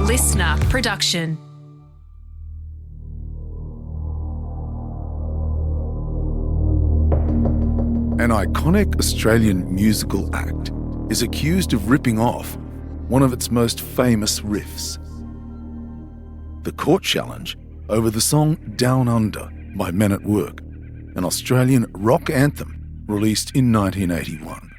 LiSTNR production. An iconic Australian musical act is accused of ripping off one of its most famous riffs. The court challenge over the song Down Under by Men at Work, an Australian rock anthem released in 1981.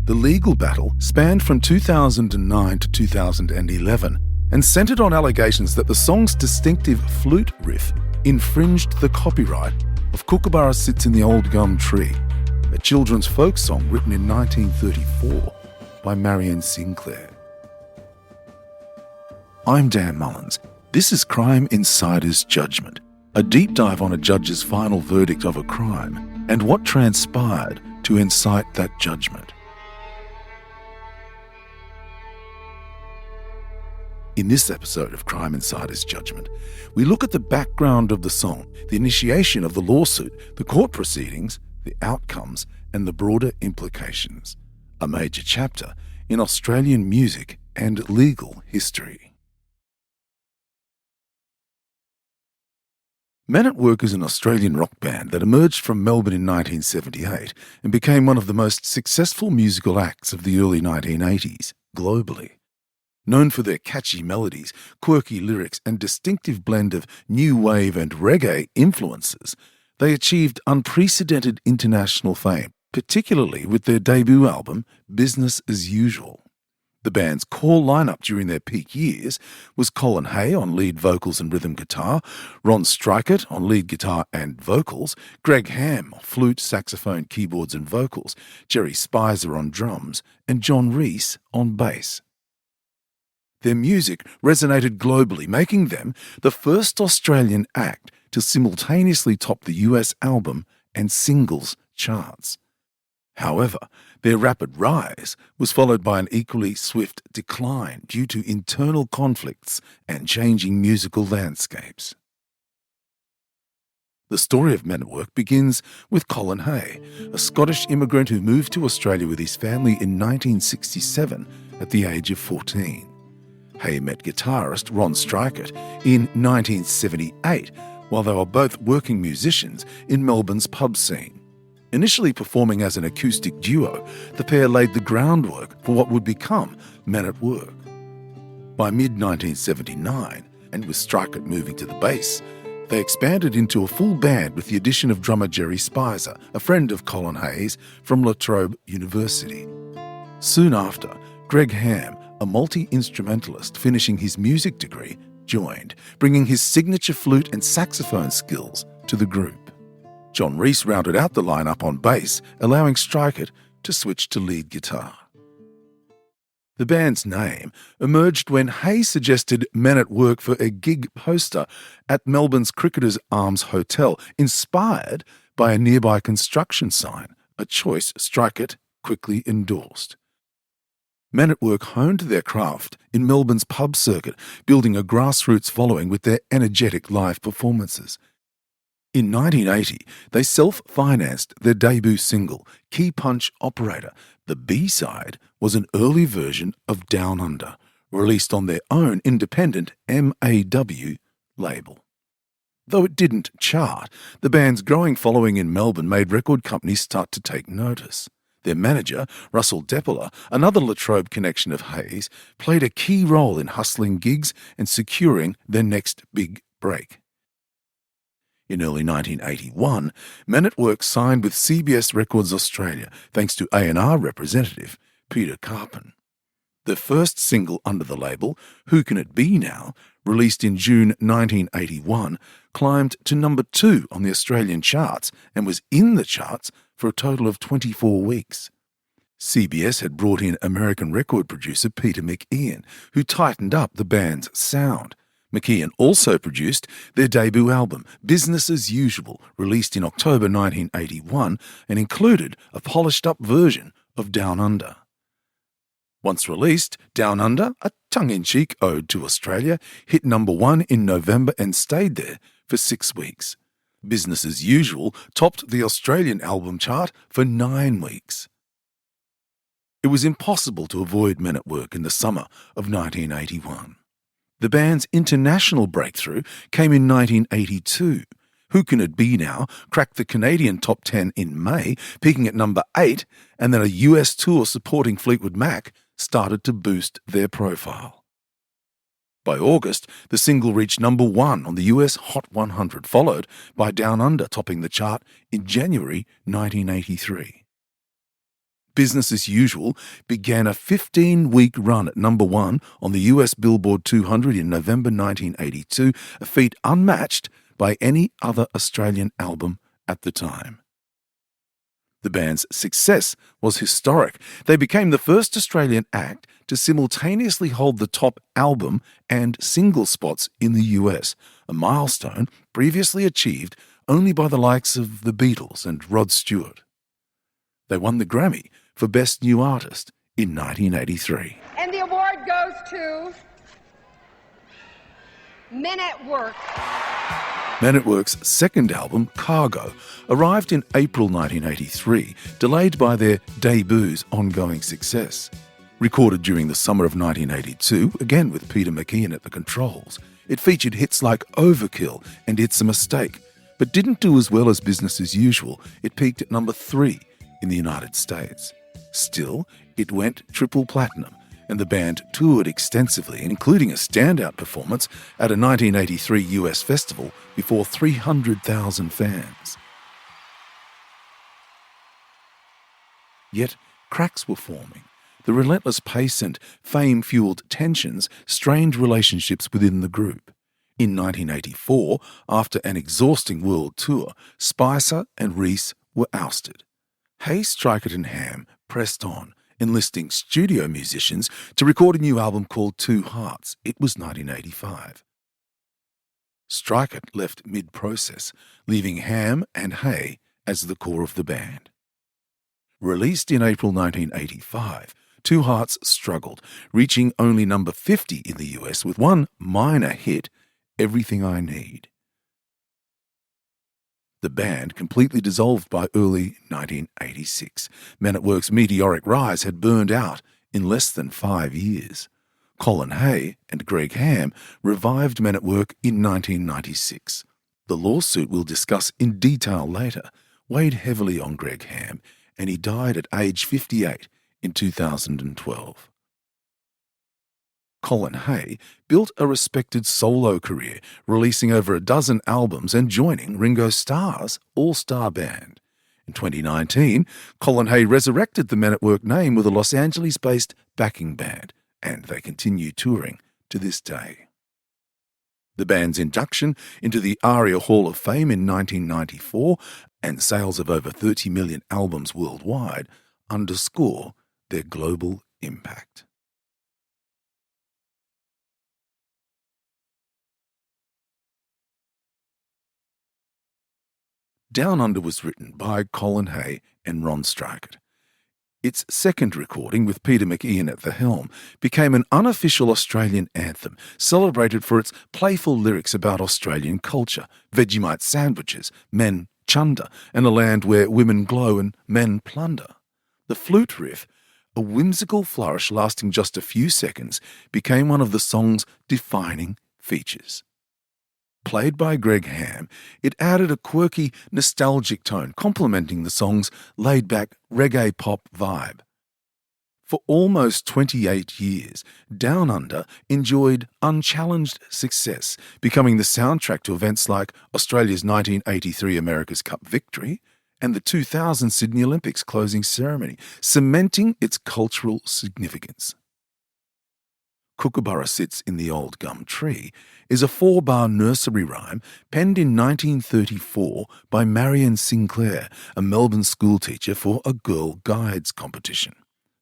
The legal battle spanned from 2009 to 2011 and centred on allegations that the song's distinctive flute riff infringed the copyright of Kookaburra Sits in the Old Gum Tree, a children's folk song written in 1934 by Marion Sinclair. I'm Dan Mullins. This is Crime Insider's Judgment, a deep dive on a judge's final verdict of a crime and what transpired to incite that judgment. In this episode of Crime Insider's Judgment, we look at the background of the song, the initiation of the lawsuit, the court proceedings, the outcomes, and the broader implications. A major chapter in Australian music and legal history. Men at Work is an Australian rock band that emerged from Melbourne in 1978 and became one of the most successful musical acts of the early 1980s globally. Known for their catchy melodies, quirky lyrics, and distinctive blend of new wave and reggae influences, they achieved unprecedented international fame, particularly with their debut album, Business as Usual. The band's core lineup during their peak years was Colin Hay on lead vocals and rhythm guitar, Ron Strykert on lead guitar and vocals, Greg Ham on flute, saxophone, keyboards and vocals, Jerry Spicer on drums, and John Reese on bass. Their music resonated globally, making them the first Australian act to simultaneously top the US album and singles charts. However, their rapid rise was followed by an equally swift decline due to internal conflicts and changing musical landscapes. The story of Men at Work begins with Colin Hay, a Scottish immigrant who moved to Australia with his family in 1967 at the age of 14. Hay met guitarist Ron Strykert in 1978 while they were both working musicians in Melbourne's pub scene. Initially performing as an acoustic duo, the pair laid the groundwork for what would become Men at Work. By mid-1979, and with Strykert moving to the bass, they expanded into a full band with the addition of drummer Jerry Spicer, a friend of Colin Hay's from La Trobe University. Soon after, Greg Ham, a multi-instrumentalist finishing his music degree, joined, bringing his signature flute and saxophone skills to the group. John Reese rounded out the lineup on bass, allowing Strykert to switch to lead guitar. The band's name emerged when Hay suggested Men at Work for a gig poster at Melbourne's Cricketers Arms Hotel, inspired by a nearby construction sign, a choice Strykert quickly endorsed. Men at Work honed their craft in Melbourne's pub circuit, building a grassroots following with their energetic live performances. In 1980, they self-financed their debut single, Key Punch Operator. The B-side was an early version of Down Under, released on their own independent MAW label. Though it didn't chart, the band's growing following in Melbourne made record companies start to take notice. Their manager, Russell Deppeler, another La Trobe connection of Hay's, played a key role in hustling gigs and securing their next big break. In early 1981, Men at Work signed with CBS Records Australia thanks to A&R representative Peter Carpen. Their first single under the label, Who Can It Be Now?, released in June 1981, climbed to number 2 on the Australian charts and was in the charts for a total of 24 weeks. CBS had brought in American record producer Peter McIan, who tightened up the band's sound. McIan also produced their debut album, Business as Usual, released in October 1981 and included a polished-up version of Down Under. Once released, Down Under, a tongue-in-cheek ode to Australia, hit number 1 in November and stayed there for 6 weeks. Business as Usual topped the Australian album chart for 9 weeks. It was impossible to avoid Men at Work in the summer of 1981. The band's international breakthrough came in 1982. Who Can It Be Now cracked the Canadian top 10 in May, peaking at number 8, and then a US tour supporting Fleetwood Mac started to boost their profile. By August, the single reached number 1 on the US Hot 100, followed by Down Under topping the chart in January 1983. Business as Usual began a 15-week run at number 1 on the US Billboard 200 in November 1982, a feat unmatched by any other Australian album at the time. The band's success was historic. They became the first Australian act to simultaneously hold the top album and single spots in the US, a milestone previously achieved only by the likes of the Beatles and Rod Stewart. They won the Grammy for Best New Artist in 1983. And the award goes to Men at Work. Men at Work's second album, Cargo, arrived in April 1983, delayed by their debut's ongoing success. Recorded during the summer of 1982, again with Peter McKeon at the controls, it featured hits like Overkill and It's a Mistake, but didn't do as well as Business as Usual. It peaked at number 3 in the United States. Still, it went triple platinum, and the band toured extensively, including a standout performance at a 1983 US festival before 300,000 fans. Yet, cracks were forming. The relentless pace and fame-fueled tensions strained relationships within the group. In 1984, after an exhausting world tour, Spicer and Reese were ousted. Hay, Strykert and Ham pressed on, enlisting studio musicians to record a new album called Two Hearts. It was 1985. Strykert left mid-process, leaving Ham and Hay as the core of the band. Released in April 1985, Two Hearts struggled, reaching only number 50 in the US with one minor hit, Everything I Need. The band completely dissolved by early 1986. Men at Work's meteoric rise had burned out in less than 5 years. Colin Hay and Greg Ham revived Men at Work in 1996. The lawsuit we'll discuss in detail later weighed heavily on Greg Ham, and he died at age 58 in 2012. Colin Hay built a respected solo career, releasing over a dozen albums and joining Ringo Starr's all-star band. In 2019, Colin Hay resurrected the Men at Work name with a Los Angeles-based backing band, and they continue touring to this day. The band's induction into the ARIA Hall of Fame in 1994 and sales of over 30 million albums worldwide underscore their global impact. Down Under was written by Colin Hay and Ron Strykert. Its second recording, with Peter McKeon at the helm, became an unofficial Australian anthem, celebrated for its playful lyrics about Australian culture, Vegemite sandwiches, men chunder, and a land where women glow and men plunder. The flute riff, a whimsical flourish lasting just a few seconds, became one of the song's defining features. Played by Greg Ham, it added a quirky, nostalgic tone, complementing the song's laid-back reggae pop vibe. For almost 28 years, Down Under enjoyed unchallenged success, becoming the soundtrack to events like Australia's 1983 America's Cup victory and the 2000 Sydney Olympics closing ceremony, cementing its cultural significance. Kookaburra Sits in the Old Gum Tree is a 4-bar nursery rhyme penned in 1934 by Marion Sinclair, a Melbourne schoolteacher, for a Girl Guides competition.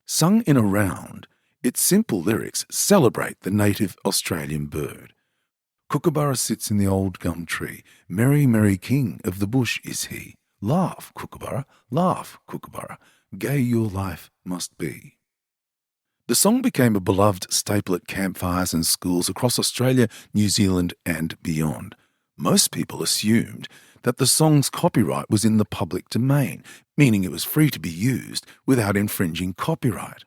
Sung in a round, its simple lyrics celebrate the native Australian bird. Kookaburra sits in the old gum tree, merry, merry king of the bush is he. Laugh, Kookaburra, gay your life must be. The song became a beloved staple at campfires and schools across Australia, New Zealand and beyond. Most people assumed that the song's copyright was in the public domain, meaning it was free to be used without infringing copyright.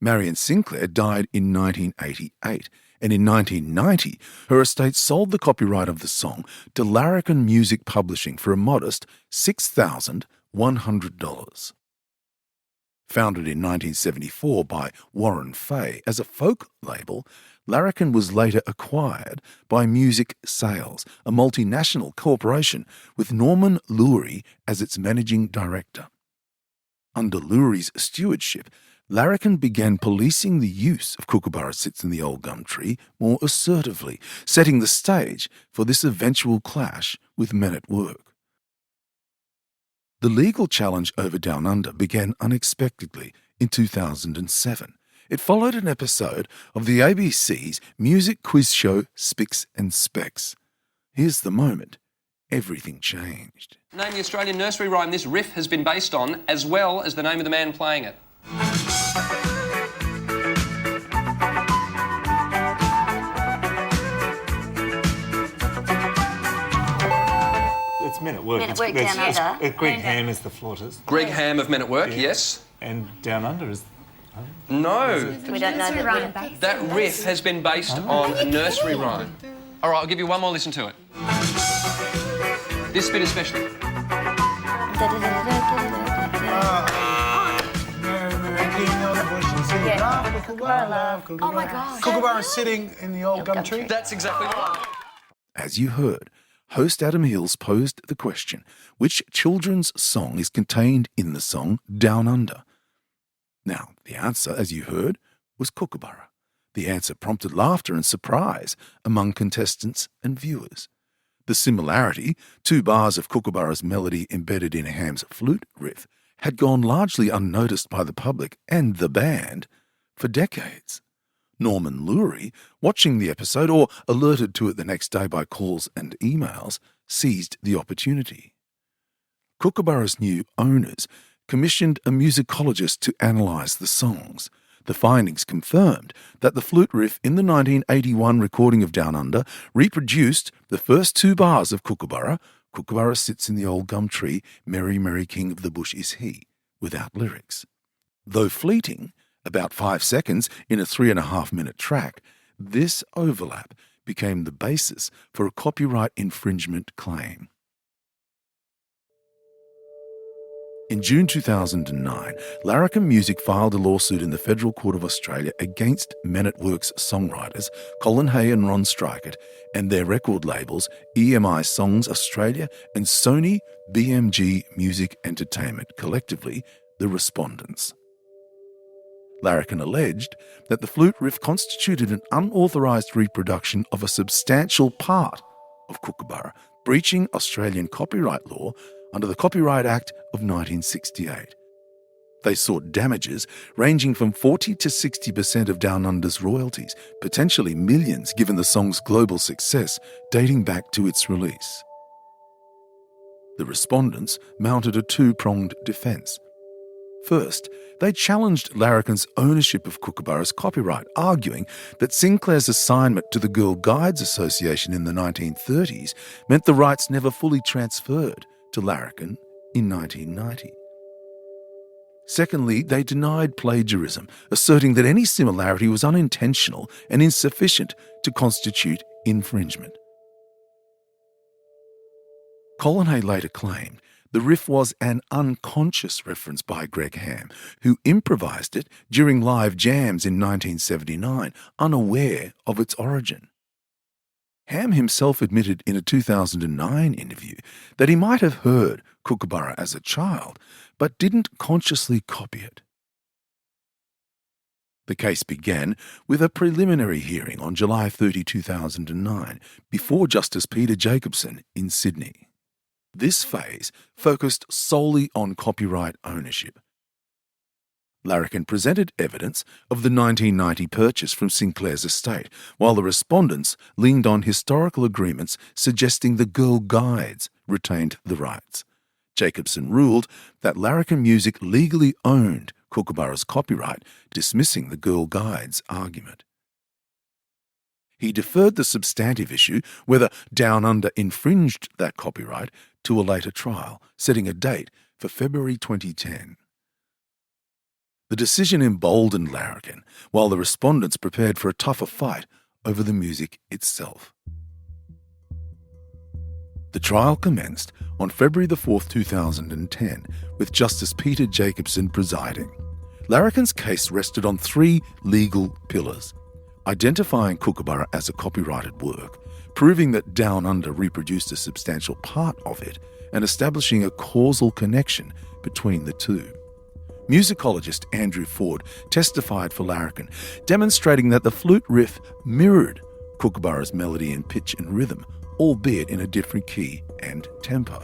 Marion Sinclair died in 1988, and in 1990 her estate sold the copyright of the song to Larrikin Music Publishing for a modest $6,100. Founded in 1974 by Warren Fay as a folk label, Larrikin was later acquired by Music Sales, a multinational corporation with Norman Lurie as its managing director. Under Lurie's stewardship, Larrikin began policing the use of Kookaburra Sits in the Old Gum Tree more assertively, setting the stage for this eventual clash with Men at Work. The legal challenge over Down Under began unexpectedly in 2007. It followed an episode of the ABC's music quiz show Spicks and Specks. Here's the moment everything changed. Name the Australian nursery rhyme this riff has been based on, as well as the name of the man playing it. It's Men at Work. Men at Work Down Under. Greg Ham is the flautist. Greg Ham of Men at Work, yes. And Down Under is... No. We don't know that. That riff has been based on a nursery rhyme. All right, I'll give you one more listen to it. This bit especially. Oh my God. Kookaburra sitting in the old gum tree. That's exactly right. As you heard, host Adam Hills posed the question, which children's song is contained in the song Down Under? Now, the answer, as you heard, was Kookaburra. The answer prompted laughter and surprise among contestants and viewers. The similarity, 2 bars of Kookaburra's melody embedded in Ham's flute riff, had gone largely unnoticed by the public and the band for decades. Norman Lurie, watching the episode or alerted to it the next day by calls and emails, seized the opportunity. Kookaburra's new owners commissioned a musicologist to analyse the songs. The findings confirmed that the flute riff in the 1981 recording of Down Under reproduced the first 2 bars of Kookaburra, Kookaburra sits in the old gum tree, merry, merry king of the bush is he, without lyrics. Though fleeting, about 5 seconds in a 3.5-minute track, this overlap became the basis for a copyright infringement claim. In June 2009, Larrikin Music filed a lawsuit in the Federal Court of Australia against Men at Work's songwriters Colin Hay and Ron Strikert and their record labels EMI Songs Australia and Sony BMG Music Entertainment, collectively the respondents. Larrikin alleged that the flute riff constituted an unauthorised reproduction of a substantial part of Kookaburra, breaching Australian copyright law under the Copyright Act of 1968. They sought damages ranging from 40 to 60% of Down Under's royalties, potentially millions given the song's global success dating back to its release. The respondents mounted a 2-pronged defence. First, they challenged Larrikin's ownership of Kookaburra's copyright, arguing that Sinclair's assignment to the Girl Guides Association in the 1930s meant the rights never fully transferred to Larrikin in 1990. Secondly, they denied plagiarism, asserting that any similarity was unintentional and insufficient to constitute infringement. Colin Hay later claimed the riff was an unconscious reference by Greg Ham, who improvised it during live jams in 1979, unaware of its origin. Ham himself admitted in a 2009 interview that he might have heard Kookaburra as a child, but didn't consciously copy it. The case began with a preliminary hearing on July 30, 2009, before Justice Peter Jacobson in Sydney. This phase focused solely on copyright ownership. Larrikin presented evidence of the 1990 purchase from Sinclair's estate, while the respondents leaned on historical agreements suggesting the Girl Guides retained the rights. Jacobson ruled that Larrikin Music legally owned Kookaburra's copyright, dismissing the Girl Guides argument. He deferred the substantive issue, whether Down Under infringed that copyright, to a later trial, setting a date for February 2010. The The decision emboldened Larrikin, while the respondents prepared for a tougher fight over the music itself. The trial commenced on February 4, 2010, with Justice Peter Jacobson presiding. Larrikin's case rested on three legal pillars: identifying Kookaburra as a copyrighted work, proving that Down Under reproduced a substantial part of it, and establishing a causal connection between the two. Musicologist Andrew Ford testified for Larrikin, demonstrating that the flute riff mirrored Kookaburra's melody in pitch and rhythm, albeit in a different key and tempo.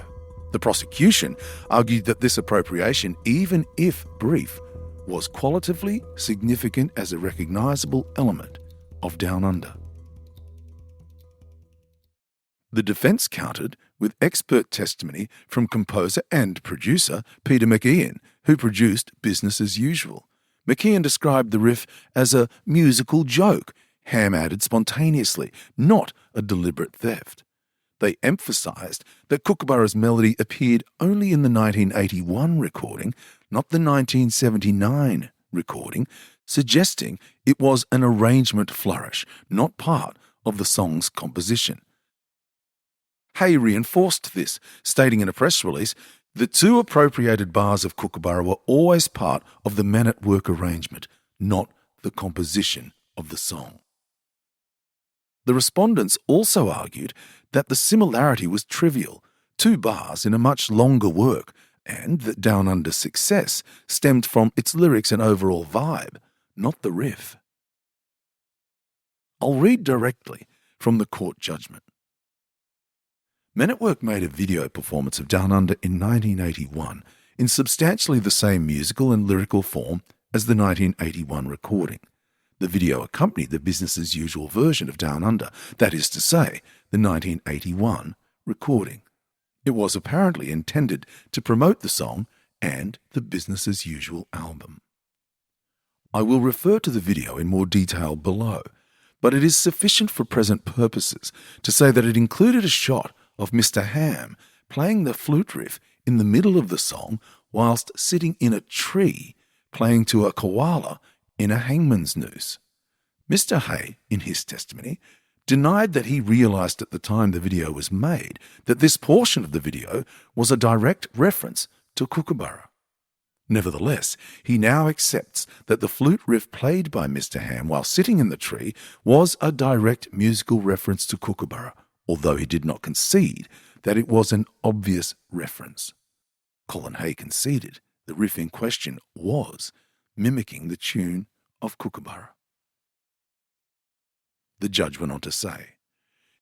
The prosecution argued that this appropriation, even if brief, was qualitatively significant as a recognisable element of Down Under. The defence countered with expert testimony from composer and producer Peter McKeon, who produced Business as Usual. McKeon described the riff as a musical joke, Ham added spontaneously, not a deliberate theft. They emphasised that Kookaburra's melody appeared only in the 1981 recording, not the 1979 recording, suggesting it was an arrangement flourish, not part of the song's composition. Hay reinforced this, stating in a press release, "The two appropriated bars of Kookaburra were always part of the men at work arrangement, not the composition of the song." The respondents also argued that the similarity was trivial, 2 bars in a much longer work, and that Down Under's success stemmed from its lyrics and overall vibe, not the riff. I'll read directly from the court judgment. Men at Work made a video performance of Down Under in 1981 in substantially the same musical and lyrical form as the 1981 recording. The video accompanied the Business as Usual version of Down Under, that is to say, the 1981 recording. It was apparently intended to promote the song and the Business as Usual album. I will refer to the video in more detail below, but it is sufficient for present purposes to say that it included a shot of Mr. Ham playing the flute riff in the middle of the song whilst sitting in a tree playing to a koala in a hangman's noose. Mr. Hay, in his testimony, denied that he realised at the time the video was made that this portion of the video was a direct reference to Kookaburra. Nevertheless, he now accepts that the flute riff played by Mr. Ham while sitting in the tree was a direct musical reference to Kookaburra, although he did not concede that it was an obvious reference. Colin Hay conceded the riff in question was mimicking the tune of Kookaburra. The judge went on to say,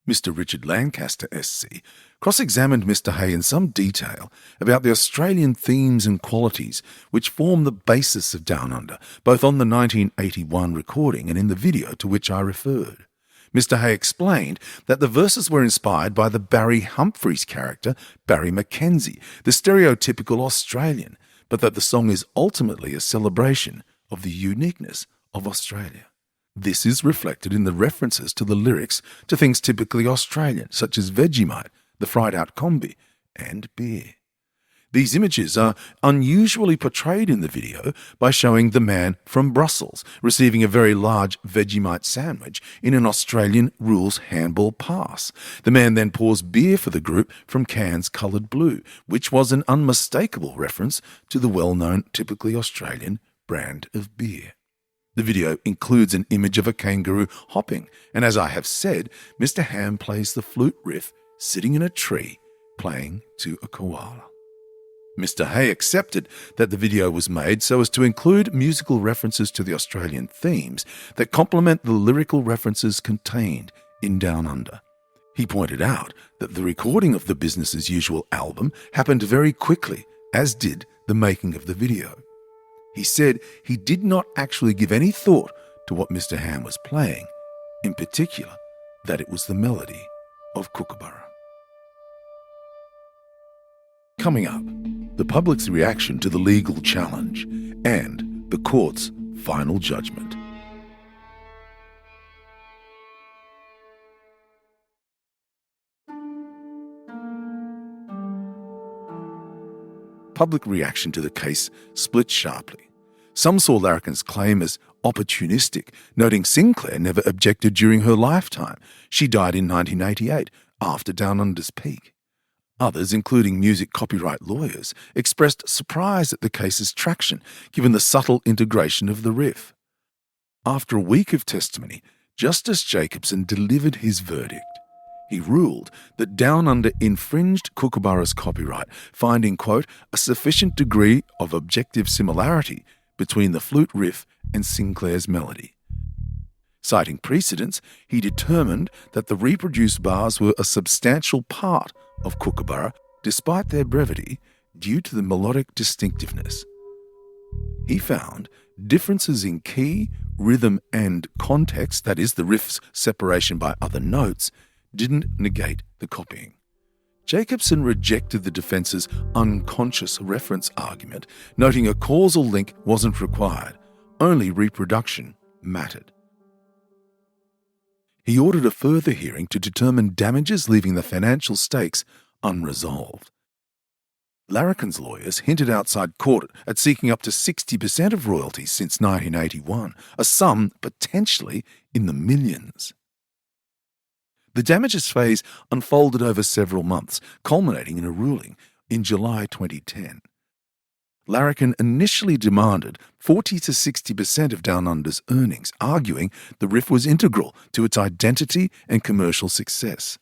Mr. Richard Lancaster, SC, cross-examined Mr. Hay in some detail about the Australian themes and qualities which form the basis of Down Under, both on the 1981 recording and in the video to which I referred. Mr. Hay explained that the verses were inspired by the Barry Humphries character, Barry Mackenzie, the stereotypical Australian, but that the song is ultimately a celebration of the uniqueness of Australia. This is reflected in the references to the lyrics to things typically Australian, such as Vegemite, the fried-out combi, and beer. These images are unusually portrayed in the video by showing the man from Brussels receiving a very large Vegemite sandwich in an Australian rules handball pass. The man then pours beer for the group from cans coloured blue, which was an unmistakable reference to the well-known typically Australian brand of beer. The video includes an image of a kangaroo hopping, and as I have said, Mr. Ham plays the flute riff sitting in a tree playing to a koala. Mr. Hay accepted that the video was made so as to include musical references to the Australian themes that complement the lyrical references contained in Down Under. He pointed out that the recording of the Business as Usual album happened very quickly, as did the making of the video. He said he did not actually give any thought to what Mr. Ham was playing, in particular that it was the melody of Kookaburra. Coming up, the public's reaction to the legal challenge and the court's final judgment. Public reaction to the case split sharply. Some saw Larrikin's claim as opportunistic, noting Sinclair never objected during her lifetime. She died in 1988, after Down Under's peak. Others, including music copyright lawyers, expressed surprise at the case's traction, given the subtle integration of the riff. After a week of testimony, Justice Jacobson delivered his verdict. He ruled that Down Under infringed Kookaburra's copyright, finding, quote, a sufficient degree of objective similarity between the flute riff and Sinclair's melody. Citing precedents, he determined that the reproduced bars were a substantial part of Kookaburra, despite their brevity, due to the melodic distinctiveness. He found differences in key, rhythm, and context, that is, the riff's separation by other notes, didn't negate the copying. Jacobson rejected the defence's unconscious reference argument, noting a causal link wasn't required, only reproduction mattered. He ordered a further hearing to determine damages, leaving the financial stakes unresolved. Larrikin's lawyers hinted outside court at seeking up to 60% of royalties since 1981, a sum potentially in the millions. The damages phase unfolded over several months, culminating in a ruling in July 2010. Larrikin initially demanded 40 to 60% of Down Under's earnings, arguing the riff was integral to its identity and commercial success.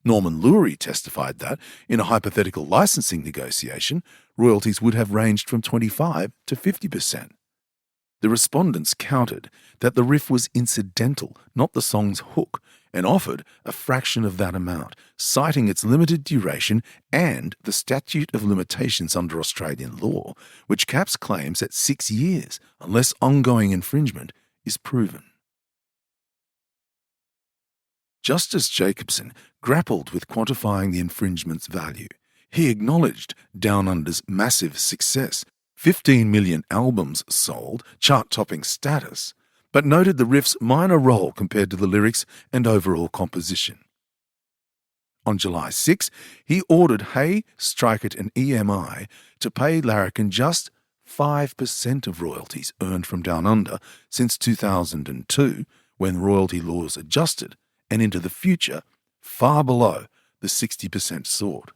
Norman Lurie testified that, in a hypothetical licensing negotiation, royalties would have ranged from 25 to 50%. The respondents countered that the riff was incidental, not the song's hook, and offered a fraction of that amount, citing its limited duration and the statute of limitations under Australian law, which caps claims at 6 years unless ongoing infringement is proven. Justice Jacobson grappled with quantifying the infringement's value. He acknowledged Down Under's massive success, 15 million albums sold, chart-topping status, but noted the riff's minor role compared to the lyrics and overall composition. On July 6, he ordered Hay, Strikit and EMI to pay Larrikin just 5% of royalties earned from Down Under since 2002, when royalty laws adjusted, and into the future, far below the 60% sought.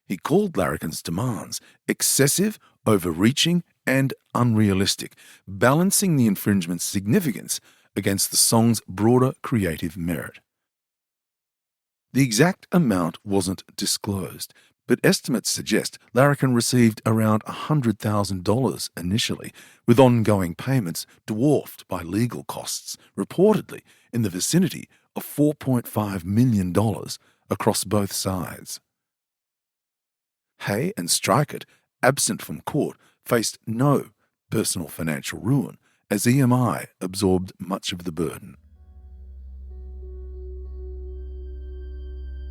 He called Larrikin's demands excessive, overreaching, and unrealistic, balancing the infringement's significance against the song's broader creative merit. The exact amount wasn't disclosed, but estimates suggest Larrikin received around $100,000 initially, with ongoing payments dwarfed by legal costs, reportedly in the vicinity of $4.5 million across both sides. Hay and Strikit, absent from court, faced no personal financial ruin, as EMI absorbed much of the burden.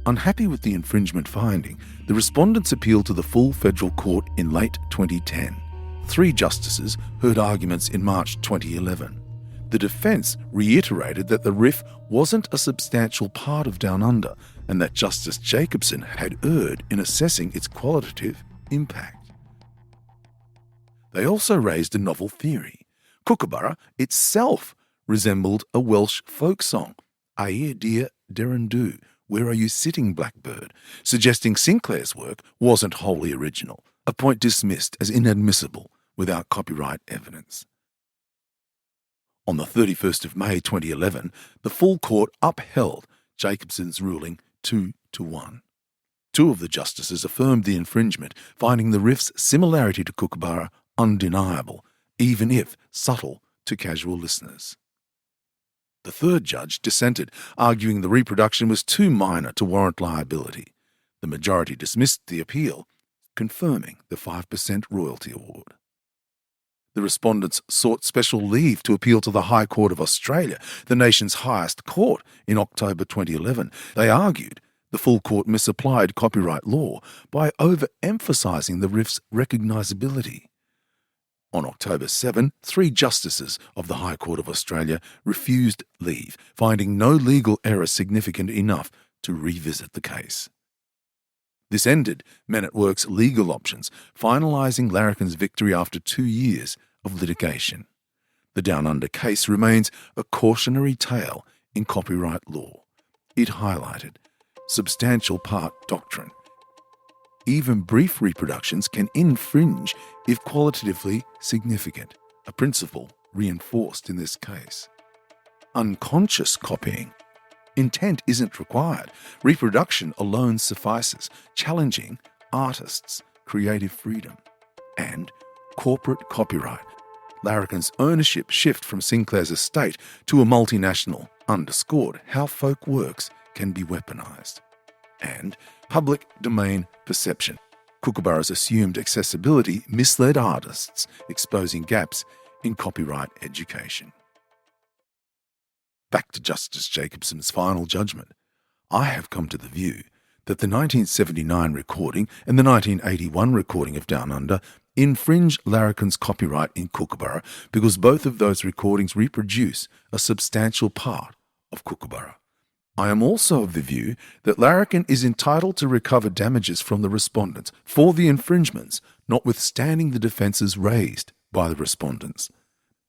Unhappy with the infringement finding, the respondents appealed to the full federal court in late 2010. 3 justices heard arguments in March 2011. The defence reiterated that the riff wasn't a substantial part of Down Under and that Justice Jacobson had erred in assessing its qualitative impact. They also raised a novel theory. Kookaburra itself resembled a Welsh folk song, Air Dear Derrendoo, Where Are You Sitting, Blackbird, suggesting Sinclair's work wasn't wholly original, a point dismissed as inadmissible without copyright evidence. On the 31st of May 2011, the full court upheld Jacobson's ruling 2-1. 2 of the justices affirmed the infringement, finding the riff's similarity to Kookaburra undeniable, even if subtle to casual listeners. The 3rd judge dissented, arguing the reproduction was too minor to warrant liability. The majority dismissed the appeal, confirming the 5% royalty award. The respondents sought special leave to appeal to the High Court of Australia, the nation's highest court, in October 2011. They argued the full court misapplied copyright law by overemphasising the riff's recognisability. On October 7, 3 justices of the High Court of Australia refused leave, finding no legal error significant enough to revisit the case. This ended Men at Work's legal options, finalising Larrikin's victory after 2 years of litigation. The Down Under case remains a cautionary tale in copyright law. It highlighted substantial part doctrine. Even brief reproductions can infringe if qualitatively significant, a principle reinforced in this case. Unconscious copying. Intent isn't required. Reproduction alone suffices, challenging artists' creative freedom. And corporate copyright. Larrikin's ownership shift from Sinclair's estate to a multinational underscored how folk works can be weaponised. And public domain perception. Kookaburra's assumed accessibility misled artists, exposing gaps in copyright education. Back to Justice Jacobson's final judgment. I have come to the view that the 1979 recording and the 1981 recording of Down Under infringe Larrikin's copyright in Kookaburra because both of those recordings reproduce a substantial part of Kookaburra. I am also of the view that Larrikin is entitled to recover damages from the respondents for the infringements, notwithstanding the defences raised by the respondents.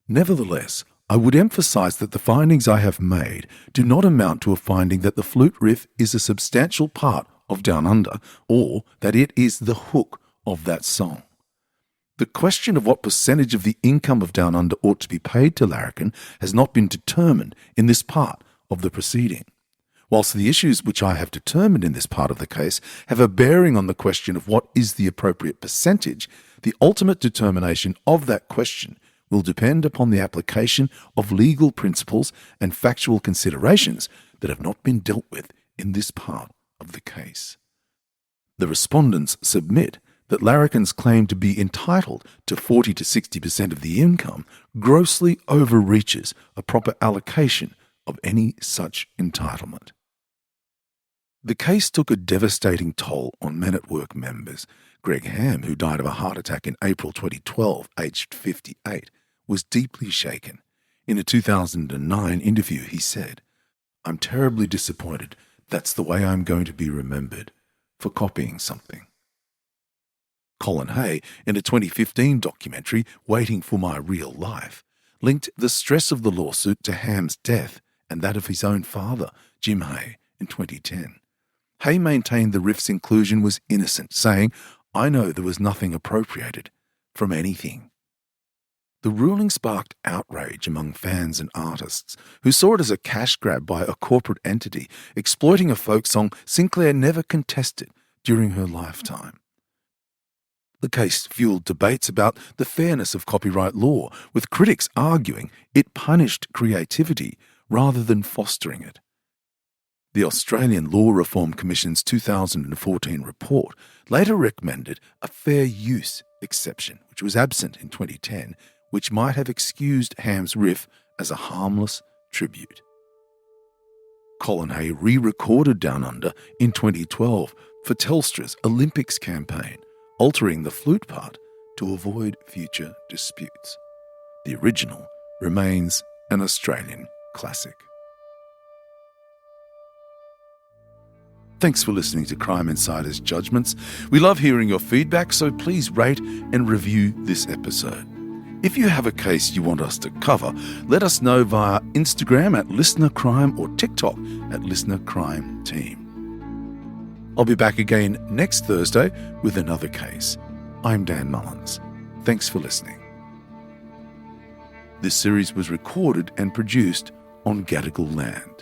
Nevertheless, I would emphasise that the findings I have made do not amount to a finding that the flute riff is a substantial part of Down Under or that it is the hook of that song. The question of what percentage of the income of Down Under ought to be paid to Larrikin has not been determined in this part of the proceeding. Whilst the issues which I have determined in this part of the case have a bearing on the question of what is the appropriate percentage, the ultimate determination of that question will depend upon the application of legal principles and factual considerations that have not been dealt with in this part of the case. The respondents submit that Larrikin's claim to be entitled to 40 to 60% of the income grossly overreaches a proper allocation of any such entitlement. The case took a devastating toll on Men at Work members. Greg Ham, who died of a heart attack in April 2012, aged 58, was deeply shaken. In a 2009 interview, he said, "I'm terribly disappointed. That's the way I'm going to be remembered, for copying something." Colin Hay, in a 2015 documentary, Waiting for My Real Life, linked the stress of the lawsuit to Ham's death and that of his own father, Jim Hay, in 2010. Hay maintained the riff's inclusion was innocent, saying, "I know there was nothing appropriated from anything." The ruling sparked outrage among fans and artists, who saw it as a cash grab by a corporate entity exploiting a folk song Sinclair never contested during her lifetime. The case fueled debates about the fairness of copyright law, with critics arguing it punished creativity rather than fostering it. The Australian Law Reform Commission's 2014 report later recommended a fair use exception, which was absent in 2010, which might have excused Ham's riff as a harmless tribute. Colin Hay re-recorded Down Under in 2012 for Telstra's Olympics campaign, altering the flute part to avoid future disputes. The original remains an Australian classic. Thanks for listening to Crime Insider's Judgements. We love hearing your feedback, so please rate and review this episode. If you have a case you want us to cover, let us know via Instagram at LiSTNR Crime or TikTok at LiSTNR Crime Team. I'll be back again next Thursday with another case. I'm Dan Mullins. Thanks for listening. This series was recorded and produced on Gadigal land.